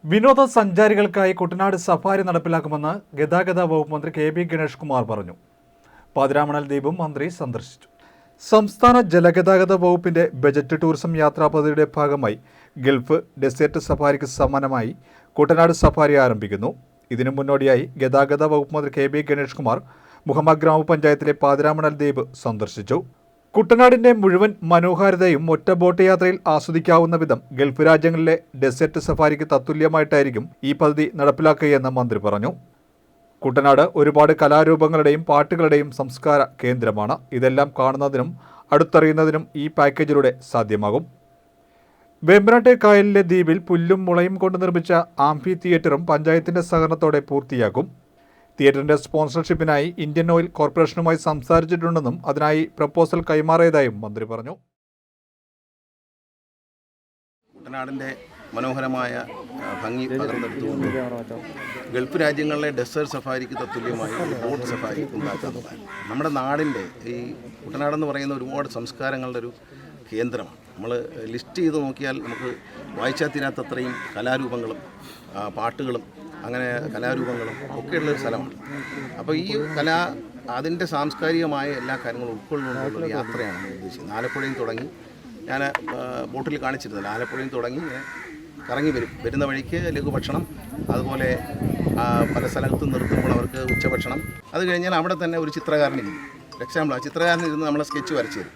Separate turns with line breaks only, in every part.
വിനോദസഞ്ചാരികൾക്കായി Kuttanad safari നടപ്പിലാക്കുമെന്ന് ഗതാഗത വകുപ്പ് മന്ത്രി കെ.ബി. ഗണേഷ് കുമാർ പറഞ്ഞു. പാതിരാമണൽ ദ്വീപും മന്ത്രി സന്ദർശിച്ചു. സംസ്ഥാന ജലഗതാഗത വകുപ്പിന്റെ ബജറ്റ് ടൂറിസം യാത്രാ പദ്ധതിയുടെ ഭാഗമായി ഗൾഫ് ഡെസേർട്ട് സഫാരിക്ക് സമാനമായി കുട്ടനാട് സഫാരി ആരംഭിക്കുന്നു. ഇതിനു മുന്നോടിയായി ഗതാഗത വകുപ്പ് മന്ത്രി കെ.ബി. ഗണേഷ് കുമാർ മുഹമ്മദ് ഗ്രാമപഞ്ചായത്തിലെ പാതിരാമണൽ ദ്വീപ് സന്ദർശിച്ചു. കുട്ടനാടിന്റെ മുഴുവൻ മനോഹാരിതയും ഒറ്റ ബോട്ട് യാത്രയിൽ ആസ്വദിക്കാവുന്ന വിധം ഗൾഫ് രാജ്യങ്ങളിലെ ഡെസേർട്ട് സഫാരിക്ക് തത്തുല്യമായിട്ടായിരിക്കും ഈ പദ്ധതി നടപ്പിലാക്കുകയെന്ന് മന്ത്രി പറഞ്ഞു. കുട്ടനാട് ഒരുപാട് കലാരൂപങ്ങളുടെയും പാട്ടുകളുടെയും സംസ്കാര കേന്ദ്രമാണ്. ഇതെല്ലാം കാണുന്നതിനും അടുത്തറിയുന്നതിനും ഈ പാക്കേജിലൂടെ സാധ്യമാകും. വേമ്പനാട്ട് കായലിലെ ദ്വീപിൽ പുല്ലും മുളയും കൊണ്ട് നിർമ്മിച്ച ആംഫി തിയേറ്ററും പഞ്ചായത്തിന്റെ സഹകരണത്തോടെ പൂർത്തിയാക്കും. തിയേറ്ററിന്റെ സ്പോൺസർഷിപ്പിനായി ഇന്ത്യൻ ഓയിൽ കോർപ്പറേഷനുമായി സംസാരിച്ചിട്ടുണ്ടെന്നും അതിനായി പ്രപ്പോസൽ കൈമാറിയതായും മന്ത്രി പറഞ്ഞു.
കുട്ടനാടിൻ്റെ മനോഹരമായ ഭംഗി പകർന്നെടുത്തുകൊണ്ട് ഗൾഫ് രാജ്യങ്ങളിലെ ഡെസേർട്ട് സഫാരിക്ക് തത്തുല്യമായി ബോട്ട് സഫാരി ഉണ്ടാക്കുന്നതാണ്. നമ്മുടെ നാടിൻ്റെ ഈ കുട്ടനാടെന്ന് പറയുന്ന ഒരുപാട് സംസ്കാരങ്ങളുടെ ഒരു കേന്ദ്രമാണ്. നമ്മൾ ലിസ്റ്റ് ചെയ്ത് നോക്കിയാൽ നമുക്ക് വായിച്ചാൽ തീരാത്തത്രയും കലാരൂപങ്ങളും പാട്ടുകളും അങ്ങനെ കലാരൂപങ്ങളും ഒക്കെയുള്ളൊരു സ്ഥലമാണ്. അപ്പോൾ ഈ അതിൻ്റെ സാംസ്കാരികമായ എല്ലാ കാര്യങ്ങളും ഉൾക്കൊള്ളുന്നതിനുള്ള യാത്രയാണ് നമ്മൾ ഉദ്ദേശിക്കുന്നത്. ആലപ്പുഴയിൽ തുടങ്ങി ഞാൻ ബോട്ടിൽ കാണിച്ചിരുന്നില്ല. ആലപ്പുഴയിൽ തുടങ്ങി കറങ്ങി വരുന്ന വഴിക്ക് ലഘുഭക്ഷണം, അതുപോലെ പല സ്ഥലത്തും നിർത്തുമ്പോൾ അവർക്ക് ഉച്ചഭക്ഷണം. അത് കഴിഞ്ഞാൽ അവിടെ തന്നെ ഒരു ചിത്രകാരനിരിക്കും. എക്സാമ്പിൾ ആ ചിത്രകാരനിരുന്ന് നമ്മളെ സ്കെച്ച് വരച്ചു തരും.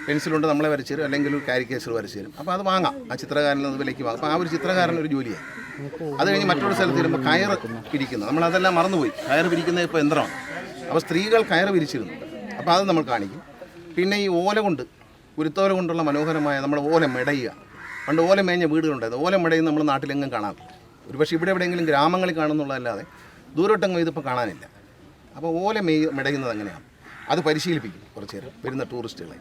പെൻസിലുണ്ട് നമ്മളെ വരച്ചു തരും, അല്ലെങ്കിൽ ഒരു കാരിക്കേച്ചർ വരച്ചു തരും. അപ്പോൾ അത് വാങ്ങാം, ആ ചിത്രകാരന് അത് വിലയ്ക്ക് വാങ്ങാം. അപ്പോൾ ആ ഒരു ചിത്രകാരൻ ഒരു ജോലിയാണ്. അത് കഴിഞ്ഞ് മറ്റൊരു സ്ഥലത്ത് വരുമ്പോൾ കയറ് പിരിക്കുന്നത്, നമ്മളതെല്ലാം മറന്നുപോയി. കയറ് പിരിക്കുന്നത് ഇപ്പോൾ യന്ത്രമാണ്. അപ്പോൾ സ്ത്രീകൾ കയറ് പിരിച്ചിരുന്നു. അപ്പോൾ അത് നമ്മൾ കാണിക്കും. പിന്നെ ഈ ഓല കൊണ്ട്, കുരുത്തോല കൊണ്ടുള്ള മനോഹരമായ നമ്മൾ ഓല മെടയുക. പണ്ട് ഓല മേഞ്ഞ വീടുകളുണ്ടായിരുന്നു. ഓല മെടയും നമ്മൾ നാട്ടിലെങ്ങും കാണാം. ഒരുപക്ഷെ ഇവിടെ എവിടെയെങ്കിലും ഗ്രാമങ്ങളിൽ കാണുന്നുള്ളതല്ലാതെ ദൂരോട്ടെങ്ങും ഇതിപ്പോൾ കാണാനില്ല. അപ്പോൾ ഓല മെടയുന്നത് എങ്ങനെയാണ് അത് പരിശീലിപ്പിക്കും കുറച്ച് നേരം വരുന്ന ടൂറിസ്റ്റുകളെ.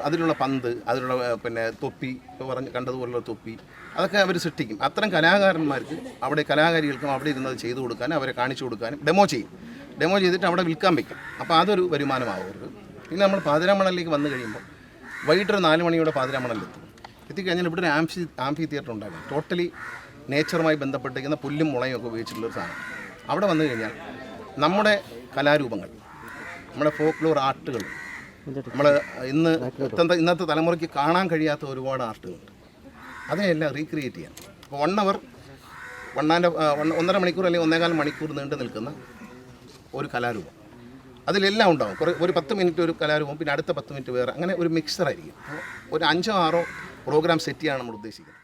അതിലുള്ള പന്ത്, അതിലുള്ള പിന്നെ തൊപ്പി, ഇപ്പോൾ കണ്ടതുപോലുള്ള തൊപ്പി, അതൊക്കെ അവർ സൃഷ്ടിക്കും. അത്തരം കലാകാരന്മാർക്ക് അവിടെ കലാകാരികൾക്കും അവിടെ ഇരുന്നത് ചെയ്തു കൊടുക്കാനും അവരെ കാണിച്ചു കൊടുക്കാനും ഡെമോ ചെയ്തിട്ട് അവിടെ വിൽക്കാൻ വയ്ക്കും. അപ്പോൾ അതൊരു വരുമാനമാവും അവർക്ക്. പിന്നെ നമ്മൾ പാതിരാമണലിലേക്ക് വന്നു കഴിയുമ്പോൾ വൈകിട്ടൊരു 4 മണിയോടെ പാതിരാമണലിലെത്തും. എത്തിക്കഴിഞ്ഞാൽ ഇവിടെ ഒരു ആംഫി തിയേറ്റർ ഉണ്ടാകും. ടോട്ടലി നേച്ചറുമായി ബന്ധപ്പെട്ടിരിക്കുന്ന പുല്ലും മുളയും ഒക്കെ ഉപയോഗിച്ചിട്ടുള്ളൊരു സാധനം. അവിടെ വന്നു കഴിഞ്ഞാൽ നമ്മുടെ കലാരൂപങ്ങൾ, നമ്മുടെ ഫോക്ലോർ ആർട്ടുകൾ, നമ്മൾ ഇന്നത്തെ തലമുറയ്ക്ക് കാണാൻ കഴിയാത്ത ഒരുപാട് ആർട്ടുകളുണ്ട്. അതിനെല്ലാം റീക്രിയേറ്റ് ചെയ്യാം. അപ്പോൾ 1 അവർ 1.5 മണിക്കൂർ അല്ലെങ്കിൽ 1.25 മണിക്കൂർ നീണ്ടു നിൽക്കുന്ന ഒരു കലാരൂപം അതിലെല്ലാം ഉണ്ടാകും. ഒരു 10 മിനിറ്റ് ഒരു കലാരൂപം, പിന്നെ അടുത്ത 10 മിനിറ്റ് വേറെ, അങ്ങനെ ഒരു മിക്സറായിരിക്കും. ഒരു 5-6 പ്രോഗ്രാം സെറ്റ് ചെയ്യാൻ നമ്മൾ ഉദ്ദേശിക്കുന്നത്.